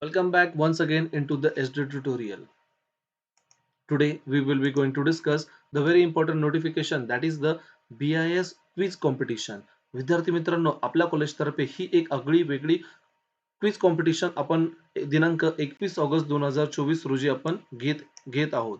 Welcome back once again into the SD tutorial. Today we will be going to discuss the very important notification that is the BIS quiz competition. विद्यार्थी मित्रांनो आपल्या कॉलेजतर्फे ही एक आगळी वेगळी quiz competition आपण दिनांक 21 August 2024 रोजी आपण घेत आहोत.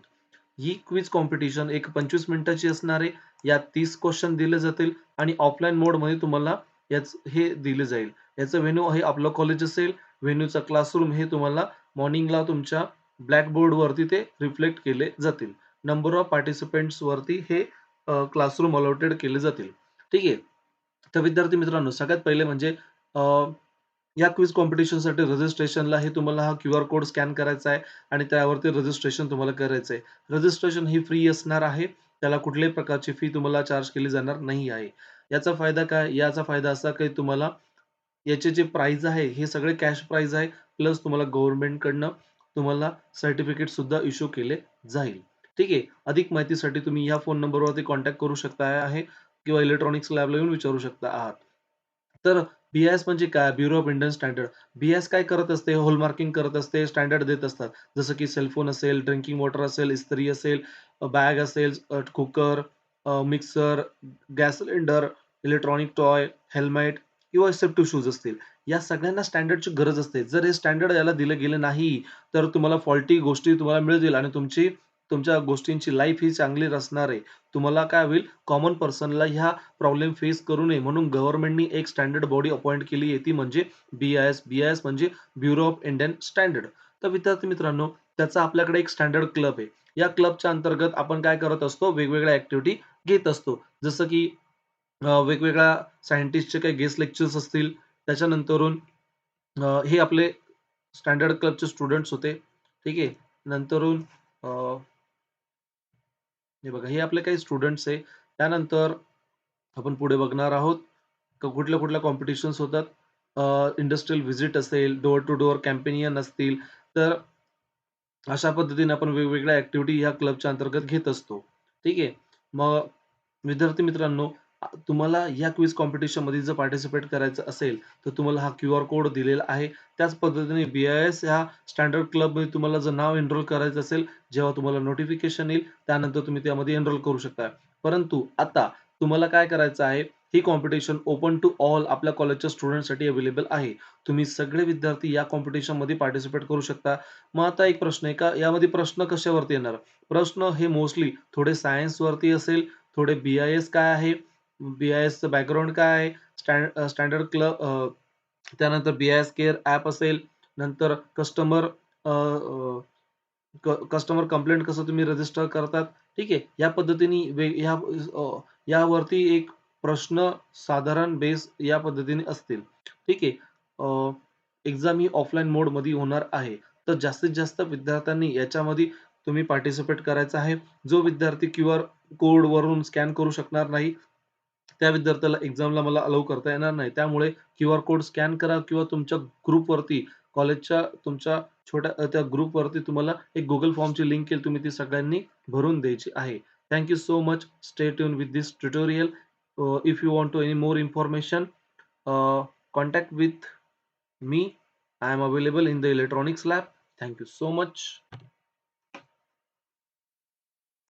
ही क्विज कॉम्पिटिशन एक 25 मिनिटाची असणार आहे. यात 30 क्वेश्चन दिले जातील आणि ऑफलाईन मोडमध्ये तुम्हाला हे दिले जाईल. याचं व्हेन्यू हे आपलं कॉलेज असेल. व्हेन्यूचा क्लासरूम हे तुम्हाला मॉर्निंगला तुमच्या ब्लॅकबोर्ड वरती ते रिफ्लेक्ट केले जातील. नंबर ऑफ पार्टिसिपेंट्स वरती हे क्लासरूम अलॉटेड केले जातील. ठीक आहे. तर विद्यार्थी मित्रांनो सगळ्यात पहिले म्हणजे अ, या क्विज कॉम्पिटिशनसाठी रजिस्ट्रेशनला हे तुम्हाला हा क्यूआर कोड स्कॅन करायचा आहे आणि त्यावरती रजिस्ट्रेशन तुम्हाला करायचं आहे. रजिस्ट्रेशन ही फ्री असणार आहे. त्याला कुठल्याही प्रकारची फी तुम्हाला चार्ज केली जाणार नाही आहे. याचा फायदा काय? याचा फायदा असा की तुम्हाला याचे जे प्राइज आहे हे सगळे कॅश प्राइज आहे. प्लस तुम्हाला गव्हर्नमेंटकडनं तुम्हाला सर्टिफिकेट सुद्धा इश्यू केले जाईल. ठीक आहे. अधिक माहितीसाठी तुम्ही या फोन नंबरवरती कॉन्टॅक्ट करू शकता आहे किंवा इलेक्ट्रॉनिक्स लॅबला येऊन विचारू शकता आहात. तर बी-आय-एस म्हणजे काय? Bureau of Indian standard. BIS काय करत असते? हॉलमार्किंग करत असते, स्टँडर्ड देत असतात. जसं की सेलफोन असेल, ड्रिंकिंग वॉटर असेल, इस्त्री असेल, बॅग असेल, cooker, mixer, gas cylinder, electronic toy, helmet किंवा सेफ्टी शूज असतील. या सगळ्यांना स्टँडर्डची गरज असते. जर हे स्टँडर्ड याला दिलं गेलं नाही, तर तुम्हाला फॉल्टी गोष्टी तुम्हाला मिळतील आणि तुमच्या गोष्टींची लाईफ ही चांगली नसणार आहे. तुम्हाला काय होईल? कॉमन पर्सनला ह्या प्रॉब्लेम फेस करू नये म्हणून गव्हर्नमेंटनी एक स्टँडर्ड बॉडी अपॉइंट केली आहे ती म्हणजे बी-आय-एस. बी-आय-एस म्हणजे ब्युरो ऑफ इंडियन स्टँडर्ड. तर विद्यार्थी मित्रांनो त्याचा आपल्याकडे एक स्टँडर्ड क्लब आहे. या क्लबच्या अंतर्गत आपण काय करत असतो वेगवेगळ्या ॲक्टिव्हिटी घेत असतो. जसं की वेगवेगळ्या सायंटिस्टचे काही गेस्ट लेक्चर्स असतील. त्याच्यानंतरून हे आपले स्टँडर्ड क्लबचे स्टुडंट्स होते. ठीक आहे. नंतरून हे बघा हे आपले काही स्टुडंट्स आहे. त्यानंतर आपण पुढे बघणार आहोत, कुठल्या-कुठल्या कॉम्पिटिशन्स होतात. इंडस्ट्रियल व्हिजिट असेल, डोअर टू डोअर कॅम्पेनियन असतील. तर अशा पद्धतीने आपण वेगवेगळ्या ॲक्टिव्हिटी ह्या क्लबच्या अंतर्गत घेत असतो. ठीक आहे. मग विद्यार्थी मित्रांनो, तुम्हाला या क्विज कॉम्पिटिशनमध्ये जर पार्टिसिपेट करायचं असेल, तर तुम्हाला हा क्यूआर कोड दिलेला आहे. त्याच पद्धतीने बी-आय-एस ह्या स्टँडर्ड क्लबमध्ये तुम्हाला जर नाव एनरोल करायचं असेल, जेव्हा तुम्हाला नोटिफिकेशन येईल, त्यानंतर तुम्ही त्यामध्ये एनरोल करू शकता. परंतु आता तुम्हाला काय करायचं आहे, ही कॉम्पिटिशन ओपन टू ऑल आपल्या कॉलेजच्या स्टुडंट्ससाठी अवेलेबल आहे. तुम्ही सगळे विद्यार्थी या कॉम्पिटिशनमध्ये पार्टिसिपेट करू शकता. मग आता एक प्रश्न आहे का यामध्ये प्रश्न कशावरती येणार? प्रश्न हे मोस्टली थोडे सायन्सवरती असेल, थोडे बी-आय-एस काय आहे? बी-आय-एसचं बॅकग्राऊंड काय आहे? स्टँडर्ड क्लब त्यानंतर बी-आय-एस केअर ॲप असेल, नंतर कस्टमर कंप्लेंट कसं तुम्ही रजिस्टर करतात, ठीक आहे. या पद्धतीने यावरती एक प्रश्न साधारण बेस या पद्धतीने असतील. ठीक आहे. एक्झाम ही ऑफलाईन मोडमध्ये होणार आहे. तर जास्तीत जास्त विद्यार्थ्यांनी याच्यामध्ये तुम्ही पार्टिसिपेट करायचं आहे. जो विद्यार्थी क्यूआर कोडवरून स्कॅन करू शकणार नाही, त्या विद्यार्थ्याला एक्झामला मला अलाऊ करता येणार नाही. त्यामुळे क्यूआर कोड स्कॅन करा किंवा तुमच्या ग्रुपवरती कॉलेजच्या तुमच्या त्या ग्रुपवरती तुम्हाला एक Google फॉर्मची लिंक येईल. तुम्ही ती सगळ्यांनी भरून द्यायची आहे. Thank you so much. Stay tune with this tutorial. If you want to any more information, contact with me. I am available in the electronics lab. Thank you so much.